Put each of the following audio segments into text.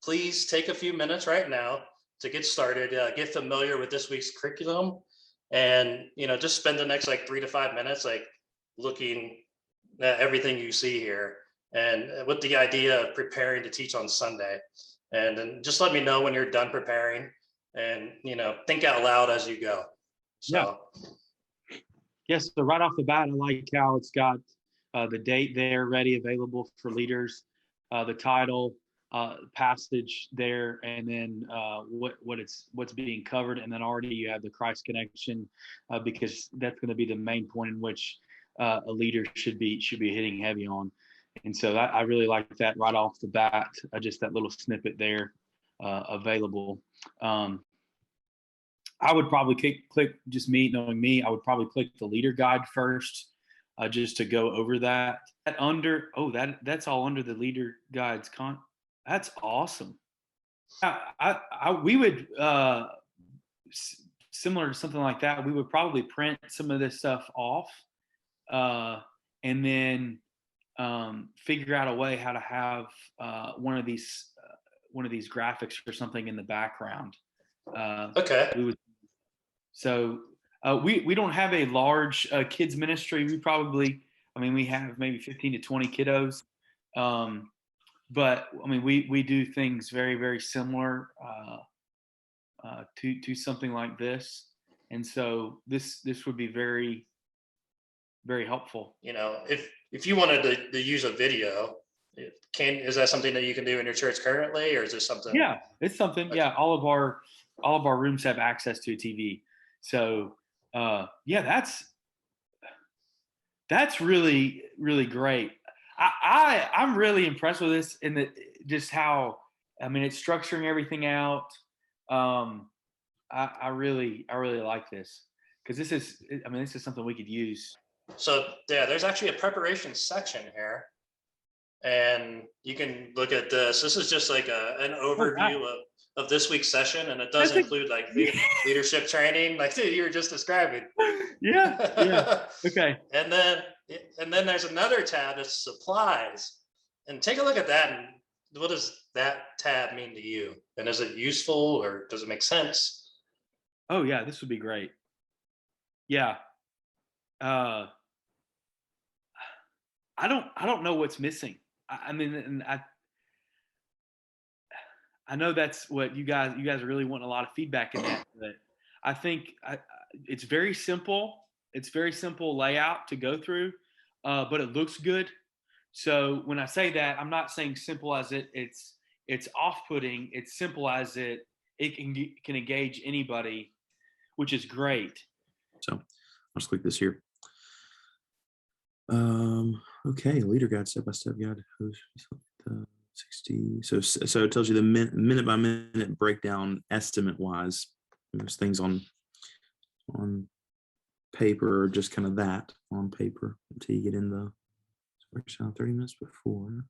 please take a few minutes right now to get started, get familiar with this week's curriculum, and just spend the next like 3 to 5 minutes like looking at everything you see here, and with the idea of preparing to teach on Sunday. And then just let me know when you're done preparing, and think out loud as you go. Yeah. So Yes. So right off the bat, I like how it's got the date there ready, available for leaders, the title, passage there, and then what's being covered, and then already you have the Christ connection, because that's going to be the main point in which a leader should be hitting heavy on. And so I really like that right off the bat, just that little snippet there available. I would probably click, just me knowing me, I would probably click the leader guide first, just to go over that. That's all under the leader guides. That's awesome. We would, similar to something like that, we would probably print some of this stuff off, and then figure out a way how to have one of these graphics or something in the background. okay. We don't have a large kids ministry. We have maybe 15 to 20 kiddos. But I mean, we do things very, very similar to something like this. And so this would be very, very helpful. If you wanted to use a video, is that something that you can do in your church currently, or is this something? Yeah, it's something. Okay. Yeah, all of our rooms have access to a TV. So yeah, that's really, really great. I'm really impressed with this, in just how, it's structuring everything out. I really like this, because this is something we could use. So yeah, there's actually a preparation section here, and you can look at this. This is just like an overview of this week's session, and it does include like leadership training, like you were just describing. Yeah. Okay. And then there's another tab that's supplies, and take a look at that. And what does that tab mean to you? And is it useful, or does it make sense? Oh yeah, this would be great. Yeah. I don't know what's missing. I know that's what you guys are really wanting a lot of feedback in that, but I think it's very simple. It's very simple layout to go through, but it looks good. So when I say that, I'm not saying simple as it's off-putting. It's simple as it can engage anybody, which is great. So I'll just click this here. Okay, leader guide, step-by-step guide. 60. So it tells you the minute by minute breakdown estimate wise. There's things on paper, or just kind of that on paper until you get in the workshop 30 minutes before.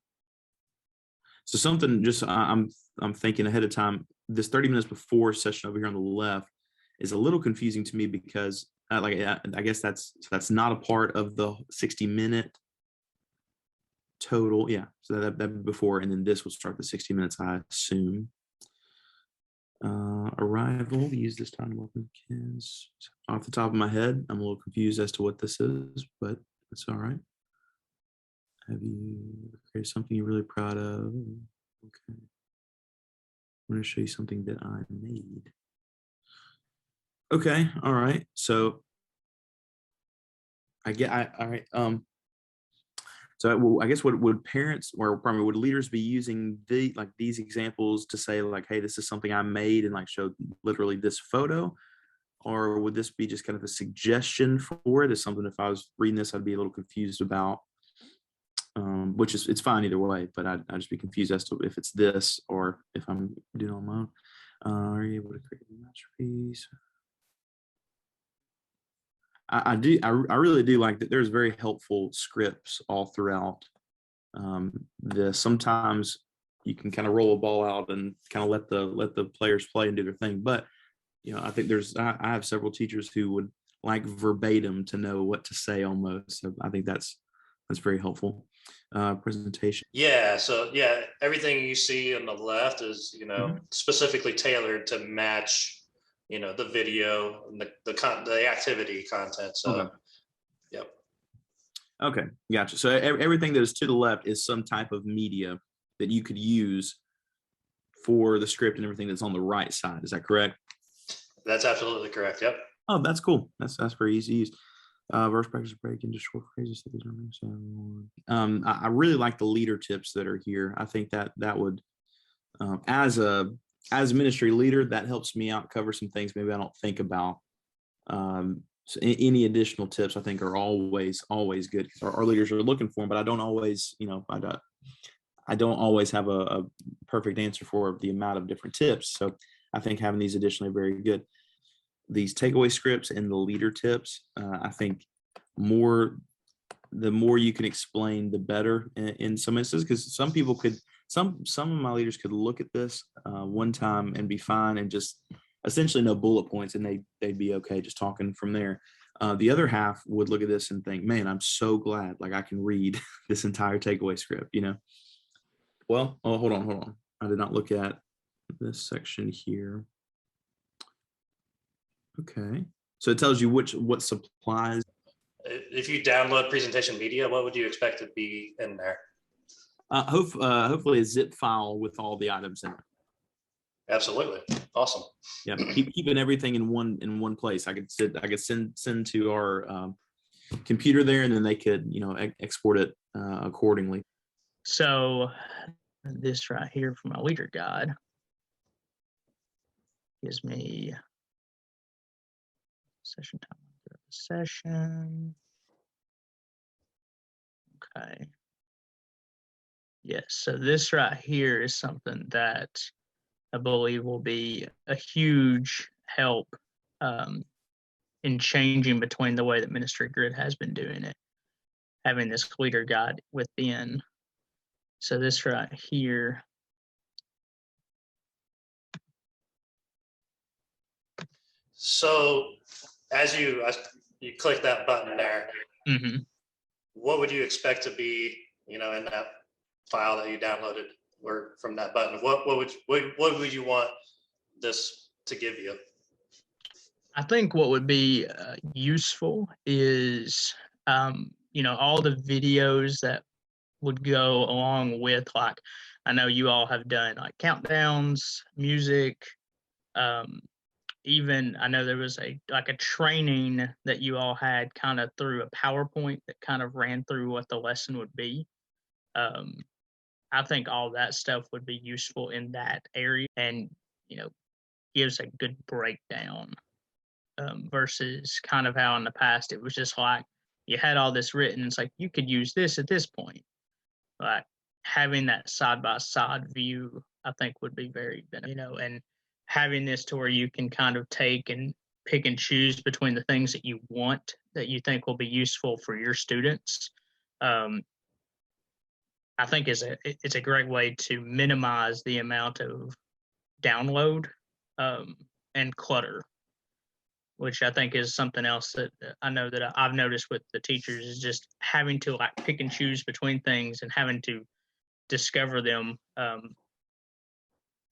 So something just I'm thinking ahead of time. This 30 minutes before session over here on the left is a little confusing to me, because I guess that's not a part of the 60-minute total. Yeah, so that'd be before, and then this will start the 60 minutes, I assume. Arrival, use this time to welcome kids. Off the top of my head, I'm a little confused as to what this is, but it's all right. Have you created something you're really proud of? Okay. I'm going to show you something that I made. Okay, all right. So all right. So I guess would parents, or probably would leaders be using these examples to say like, hey, this is something I made, and like show literally this photo? Or would this be just kind of a suggestion for it? Is something, if I was reading this, I'd be a little confused about, which is, it's fine either way, but I'd just be confused as to if it's this or if I'm doing it on my own. Are you able to create a masterpiece? I really do like that. There's very helpful scripts all throughout this. Sometimes you can kind of roll a ball out and kind of let the players play and do their thing. But I think I have several teachers who would like verbatim to know what to say almost. So I think that's very helpful. presentation. Yeah, so yeah, everything you see on the left is, Mhm. specifically tailored to match, the video and the activity content. So, Okay. yep. Okay, gotcha. So everything that is to the left is some type of media that you could use for the script and everything that's on the right side. Is that correct? That's absolutely correct. Yep. Oh, that's cool. That's very easy to use. Verse practice break into short phrases. I really like the leader tips that are here. I think that would, as a ministry leader, that helps me out cover some things maybe I don't think about. So any additional tips I think are always good because our leaders are looking for them, but I don't always, I don't always have a perfect answer for the amount of different tips. So I think having these additionally very good. These takeaway scripts and the leader tips, I think the more you can explain, the better in some instances, because some people could, some of my leaders could look at this one time and be fine and just essentially no bullet points and they'd be okay just talking from there. The other half would look at this and think, man, I'm so glad like I can read this entire takeaway script, Well, oh, hold on. I did not look at this section here. Okay. So it tells you what supplies. If you download presentation media, what would you expect to be in there? Hopefully a zip file with all the items in it. Absolutely. Awesome. Yeah, keeping everything in one place. I could send to our computer there, and then they could export it accordingly. So this right here from my leader guide gives me session time. Session. Okay. Yes. So this right here is something that I believe will be a huge help in changing between the way that Ministry Grid has been doing it, having this leader guide within. So this right here. So as you click that button there, Mm-hmm. what would you expect to be, in that file that you downloaded or from that button? What would you want this to give you? I think what would be useful is, all the videos that would go along with, like, I know you all have done like countdowns, music, even I know there was a training that you all had kind of through a PowerPoint that kind of ran through what the lesson would be. I think all that stuff would be useful in that area and, gives a good breakdown. Versus kind of how in the past it was just like you had all this written. It's like you could use this at this point. Like having that side by side view, I think would be very beneficial. And having this to where you can kind of take and pick and choose between the things that you want that you think will be useful for your students. I think it's a great way to minimize the amount of download and clutter, which I think is something else that I know that I've noticed with the teachers is just having to like pick and choose between things and having to discover them.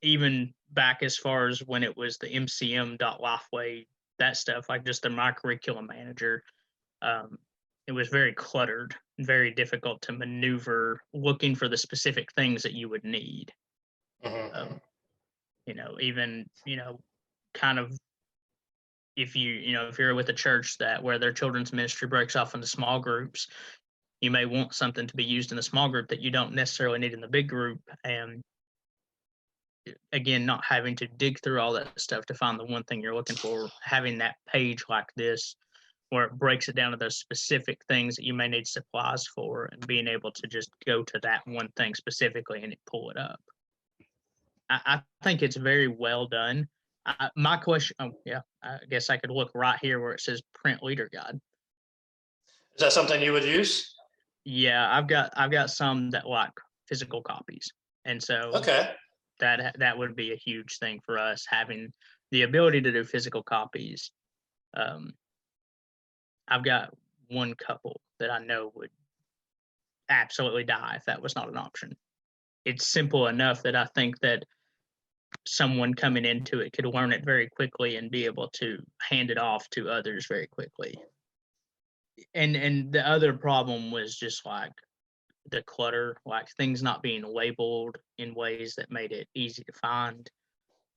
Even back as far as when it was the MCM.Lifeway, that stuff, like just the My Curriculum Manager, it was very cluttered, very difficult to maneuver, looking for the specific things that you would need. Mm-hmm. Even, kind of if you're with a church that where their children's ministry breaks off into small groups, you may want something to be used in the small group that you don't necessarily need in the big group. And again, not having to dig through all that stuff to find the one thing you're looking for, having that page like this where it breaks it down to those specific things that you may need supplies for and being able to just go to that one thing specifically and pull it up. I think it's very well done. My question, I guess I could look right here where it says print leader guide. Is that something you would use? Yeah, I've got some that like physical copies, and so Okay. that would be a huge thing for us, having the ability to do physical copies. I've got one couple that I know absolutely die if that was not an option. It's simple enough that I think that someone coming into it could learn it very quickly and be able to hand it off to others very quickly. And the other problem was just like the clutter, like things not being labeled in ways that made it easy to find.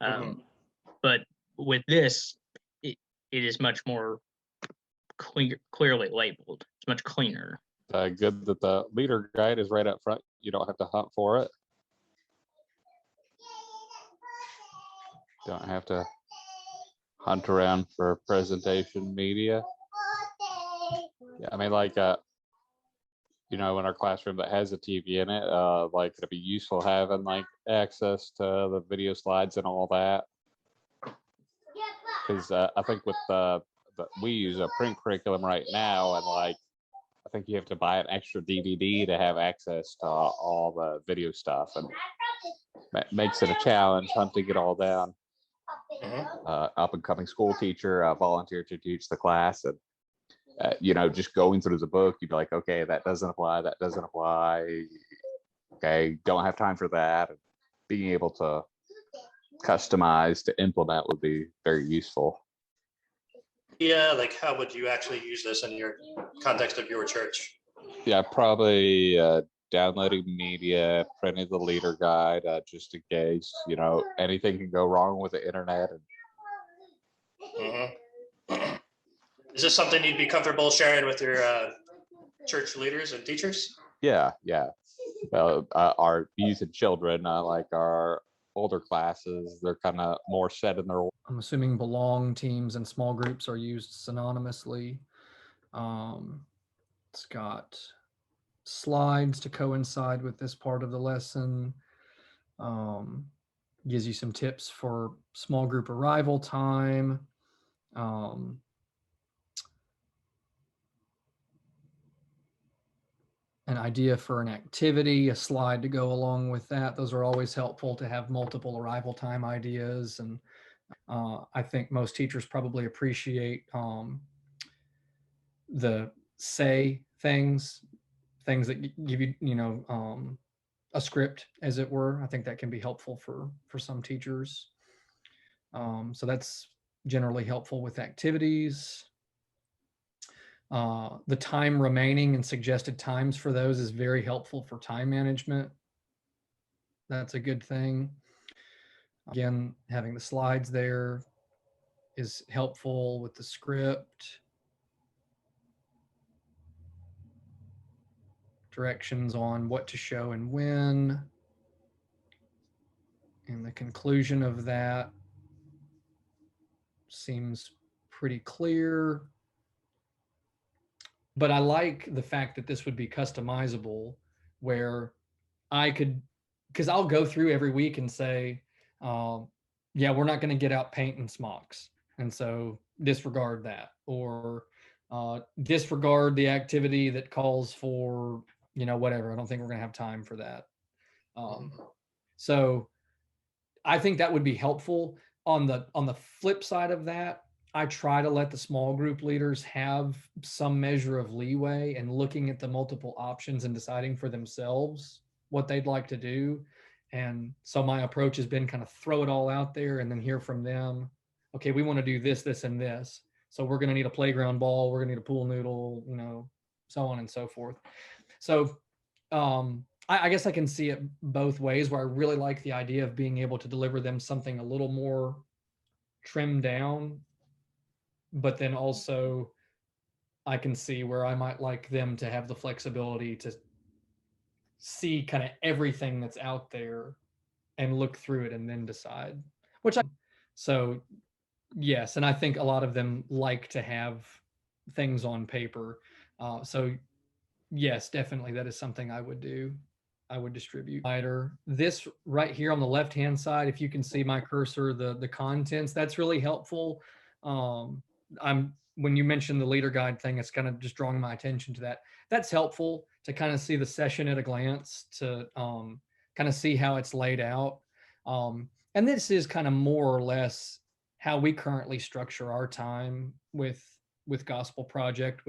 But with this, it is much more clearly labeled. It's much cleaner. Good that the leader guide is right up front. You don't have to hunt for it. Don't have to hunt around for presentation media. Yeah, I mean, like, you know, in our classroom that has a TV in it, like it'd be useful having like access to the video slides and all that. Because I think with we use a print curriculum right now, and like I think you have to buy an extra DVD to have access to all the video stuff, and that makes it a challenge hunting it all down. Up and coming school teacher, volunteered to teach the class, and you know, just going through the book, you'd be like, okay, that doesn't apply, that doesn't apply. Okay, don't have time for that. And being able to customize to implement would be very useful. Yeah, like how would you actually use this in your context of your church? Yeah, probably downloading media, printing the leader guide, just in case, you know, anything can go wrong with the internet. Is this something you'd be comfortable sharing with your church leaders and teachers? Yeah. Well, our youth and children, like our older classes, they're kind of more set in their. I'm assuming belong teams and small groups are used synonymously. It's got slides to coincide with this part of the lesson. Gives you some tips for small group arrival time. An idea for an activity, a slide to go along with that. Those are always helpful to have multiple arrival time ideas. And I think most teachers probably appreciate the say things that give you, you know, a script, as it were. I think that can be helpful for some teachers. So that's generally helpful with activities. The time remaining and suggested times for those is very helpful for time management. That's a good thing. Again, having the slides there is helpful with the script. Directions on what to show and when. And the conclusion of that seems pretty clear. But I like the fact that this would be customizable, where I could, because I'll go through every week and say, yeah, we're not going to get out paint and smocks. And so disregard that, or disregard the activity that calls for, you know, whatever. I don't think we're going to have time for that. So I think that would be helpful. On the flip side of that, I try to let the small group leaders have some measure of leeway and looking at the multiple options and deciding for themselves what they'd like to do. And so my approach has been kind of throw it all out there and then hear from them. Okay, we want to do this, this, and this. So we're going to need a playground ball. We're going to need a pool noodle, you know, so on and so forth. So I guess I can see it both ways, where I really like the idea of being able to deliver them something a little more trimmed down, but then also I can see where I might like them to have the flexibility to see kind of everything that's out there and look through it and then decide, so yes. And I think a lot of them like to have things on paper. So yes, definitely that is something I would do. I would distribute. This right here on the left-hand side, if you can see my cursor, the contents, that's really helpful. When you mentioned the leader guide thing, it's kind of just drawing my attention to that. That's helpful to kind of see the session at a glance, to kind of see how it's laid out. And this is kind of more or less how we currently structure our time with Gospel Project.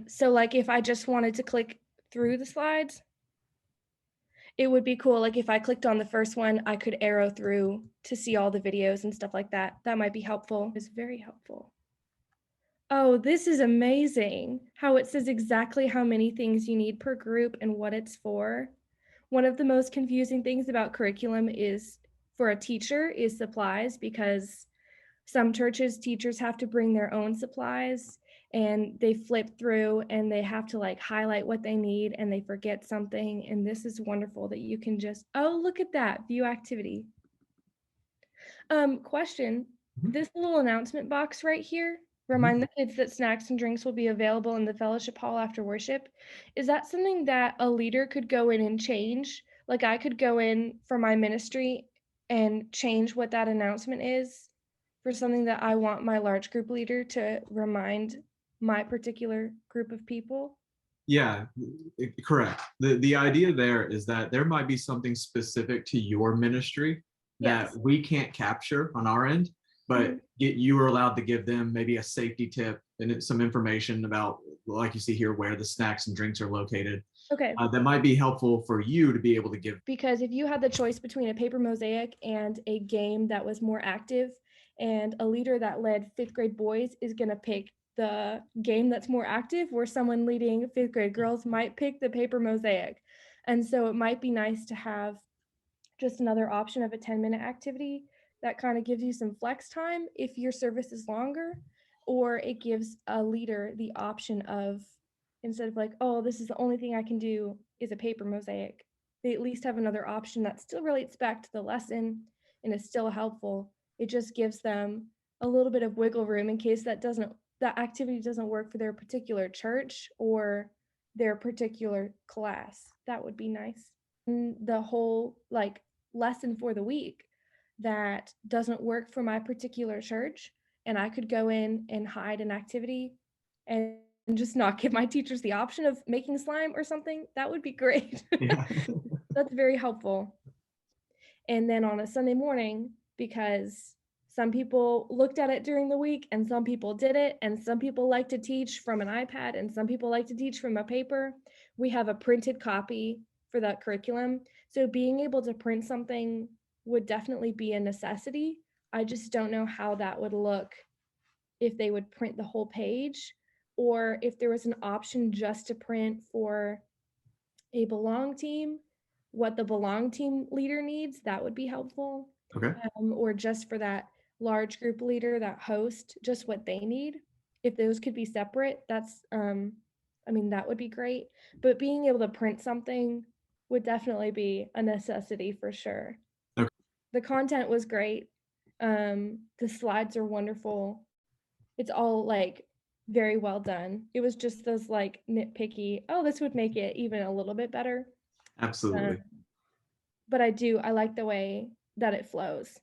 So like if I just wanted to click through the slides, it would be cool. Like if I clicked on the first one, I could arrow through to see all the videos and stuff like that. That might be helpful. It's very helpful. Oh, this is amazing. How it says exactly how many things you need per group and what it's for. One of the most confusing things about curriculum is for a teacher is supplies, because some churches, teachers have to bring their own supplies and they flip through and they have to like highlight what they need and they forget something. And this is wonderful that you can just, oh, look at that, view activity. Question, this little announcement box right here, remind the kids that snacks and drinks will be available in the fellowship hall after worship. Is that something that a leader could go in and change? Like I could go in for my ministry and change what that announcement is for something that I want my large group leader to remind my particular group of people? Yeah, correct. The idea there is that there might be something specific to your ministry that Yes. we can't capture on our end, but you are allowed to give them maybe a safety tip and some information about, like you see here, where the snacks and drinks are located. Okay. That might be helpful for you to be able to give. Because if you had the choice between a paper mosaic and a game that was more active, and a leader that led 5th grade boys is going to pick the game that's more active, where someone leading 5th grade girls might pick the paper mosaic. And so it might be nice to have just another option of a 10-minute activity that kind of gives you some flex time if your service is longer, or it gives a leader the option of, instead of like, oh, this is the only thing I can do is a paper mosaic, they at least have another option that still relates back to the lesson and is still helpful. It just gives them a little bit of wiggle room in case that activity doesn't work for their particular church or their particular class. That would be nice. And the whole like lesson for the week that doesn't work for my particular church, and I could go in and hide an activity and just not give my teachers the option of making slime or something, that would be great. Yeah. That's very helpful. And then on a Sunday morning, because some people looked at it during the week and some people did it, and some people like to teach from an iPad and some people like to teach from a paper, we have a printed copy for that curriculum. So being able to print something would definitely be a necessity. I just don't know how that would look, if they would print the whole page, or if there was an option just to print for a belong team, what the belong team leader needs, that would be helpful. Okay. Or just for that large group leader, that host, just what they need. If those could be separate, that's, I mean, that would be great. But being able to print something would definitely be a necessity for sure. Okay. The content was great. The slides are wonderful. It's all like very well done. It was just those like nitpicky, oh, this would make it even a little bit better. Absolutely. But I like the way that it flows.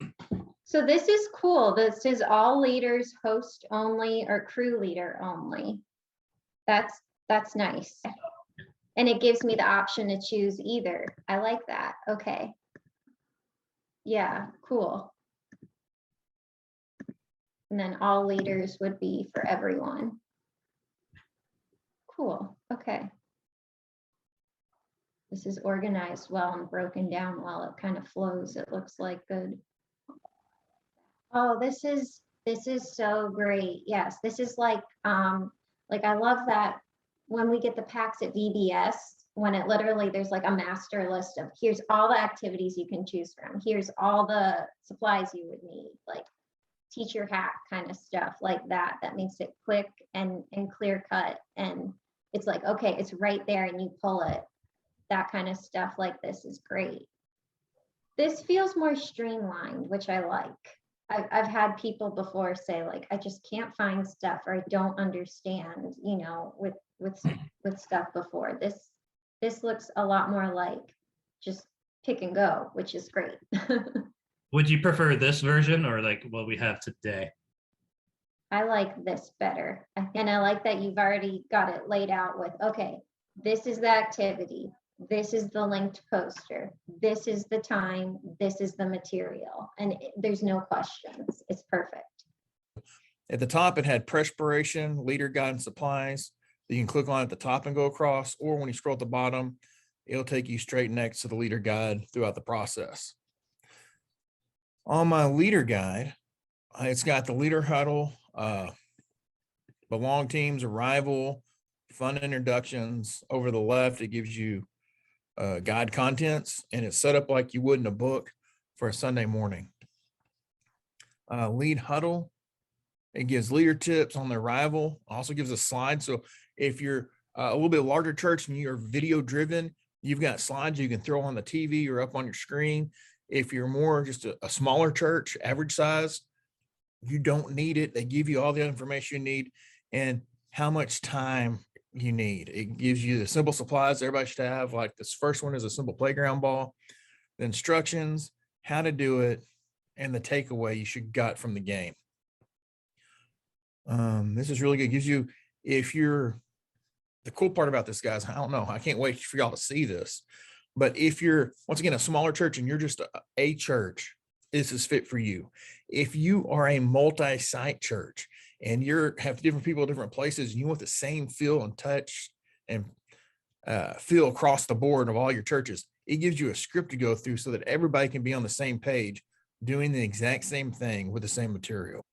So this is cool. This is all leaders, host only, or crew leader only. That's nice. And it gives me the option to choose either. I like that. Okay. Yeah, cool. And then all leaders would be for everyone. Cool. Okay. This is organized well and broken down well. It kind of flows. It looks like good. Oh, this is so great. Yes, this is like I love that when we get the packs at VBS, when it literally, there's like a master list of here's all the activities you can choose from. Here's all the supplies you would need, like teacher hack kind of stuff like that. That makes it quick and clear cut. And it's like, okay, it's right there and you pull it. That kind of stuff like this is great. This feels more streamlined, which I like. I've had people before say like, I just can't find stuff, or I don't understand, you know, with stuff before. This looks a lot more like just pick and go, which is great. Would you prefer this version or like what we have today? I like this better. And I like that you've already got it laid out with, okay, this is the activity. This is the linked poster. This is the time. This is the material. And there's no questions. It's perfect. At the top, it had perspiration, leader guide and supplies. You can click on it at the top and go across, or when you scroll at the bottom, it'll take you straight next to the leader guide throughout the process. On my leader guide, it's got the leader huddle, belong teams, arrival, fun introductions. Over the left, it gives you guide contents, and it's set up like you would in a book for a Sunday morning. Lead huddle, it gives leader tips on the arrival, also gives a slide. So if you're a little bit larger church and you're video driven, you've got slides you can throw on the TV or up on your screen. If you're more just a smaller church, average size, you don't need it. They give you all the information you need and how much time you need. It gives you the simple supplies everybody should have. Like this first one is a simple playground ball, the instructions, how to do it, and the takeaway you should got from the game. This is really good. It gives you, the cool part about this, guys, I don't know, I can't wait for y'all to see this. But if you're, once again, a smaller church and you're just a church, this is fit for you. If you are a multi-site church and have different people, different places, and you want the same feel and touch and feel across the board of all your churches, it gives you a script to go through so that everybody can be on the same page, doing the exact same thing with the same material.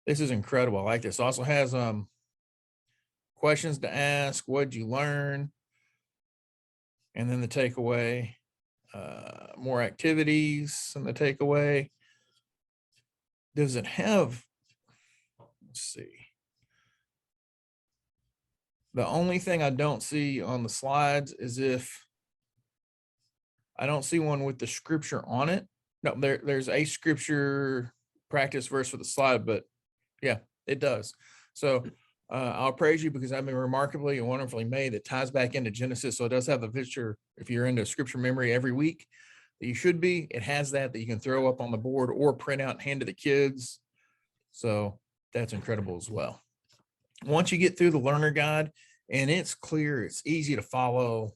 This is incredible. I like this. Also has questions to ask, what'd you learn? And then the takeaway, more activities and the takeaway. Does it have, let's see. The only thing I don't see on the slides is I don't see one with the scripture on it. No, there's a scripture practice verse for the slide, but yeah, it does. So I'll praise you because I've been remarkably and wonderfully made. That ties back into Genesis. So it does have the picture. If you're into scripture memory every week, that you should be, it has that you can throw up on the board or print out and hand to the kids. So that's incredible as well. Once you get through the learner guide and it's clear, it's easy to follow.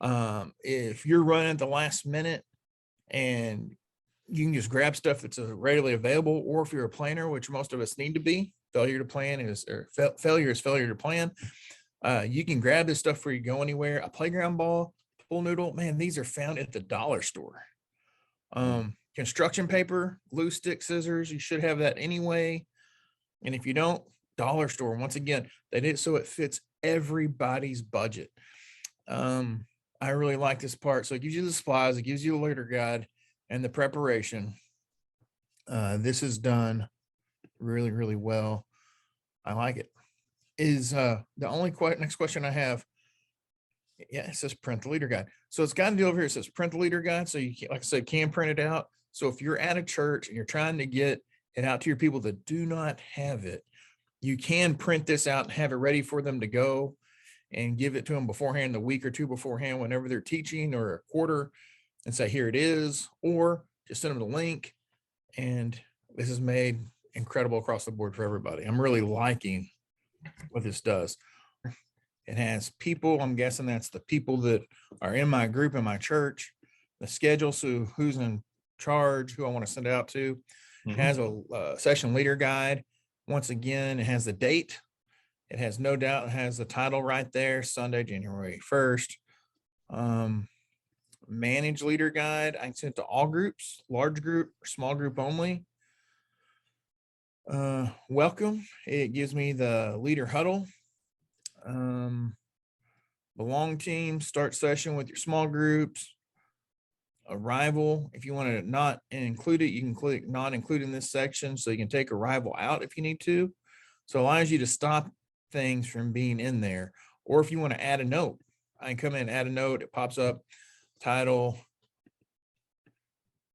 If you're running at the last minute and you can just grab stuff that's readily available, or if you're a planner, which most of us need to be, failure to plan is failure to plan. You can grab this stuff before you go anywhere. A playground ball, pool noodle, man, these are found at the dollar store. Construction paper, glue stick, scissors, you should have that anyway. And if you don't, dollar store. Once again, they did it so it fits everybody's budget. I really like this part. So it gives you the supplies, it gives you the leader guide and the preparation. This is done really, really well. I like it. Is the only next question I have. Yeah, it says print the leader guide. So it's got a deal over here. It says print the leader guide. So you can, like I said, can print it out. So if you're at a church and you're trying to get it out to your people that do not have it, you can print this out and have it ready for them to go and give it to them beforehand, the week or two beforehand, whenever they're teaching, or a quarter, and say, here it is, or just send them the link. And this is made incredible across the board for everybody. I'm really liking what this does. It has people, I'm guessing that's the people that are in my group in my church, the schedule, so who's in charge, who I want to send it out to. It has a session leader guide. Once again, it has the date. It has no doubt, it has the title right there, Sunday, January 1st. Manage leader guide. I can send it to all groups, large group or small group only. Welcome. It gives me the leader huddle. Belong team, start session with your small groups. Arrival. If you want to not include it, you can click not include in this section, so you can take arrival out if you need to. So it allows you to stop things from being in there. Or if you want to add a note, I can come in and add a note. It pops up, title,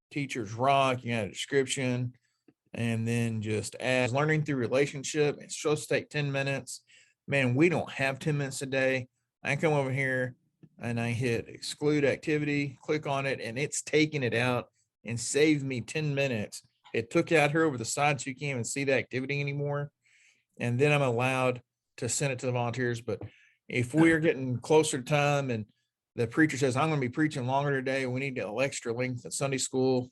Teachers Rock. You add a description, and then just add learning through relationship. It's supposed to take 10 minutes. Man, we don't have 10 minutes a day. I come over here and I hit exclude activity, click on it, and it's taking it out and saved me 10 minutes. It took it out here over the side so you can't even see the activity anymore. And then I'm allowed to send it to the volunteers. But if we're getting closer to time and the preacher says, I'm going to be preaching longer today, we need a little extra length at Sunday school,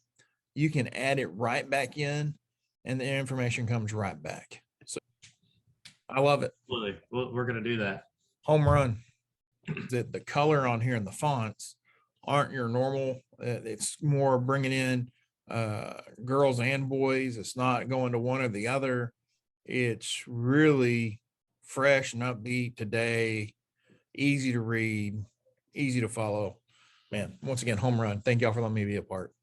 you can add it right back in and the information comes right back. So I love it. Absolutely. We're going to do that. Home run. The color on here and the fonts aren't your normal. It's more bringing in girls and boys. It's not going to one or the other. It's really fresh and upbeat today, easy to read, easy to follow. Man, once again, home run. Thank y'all for letting me be a part.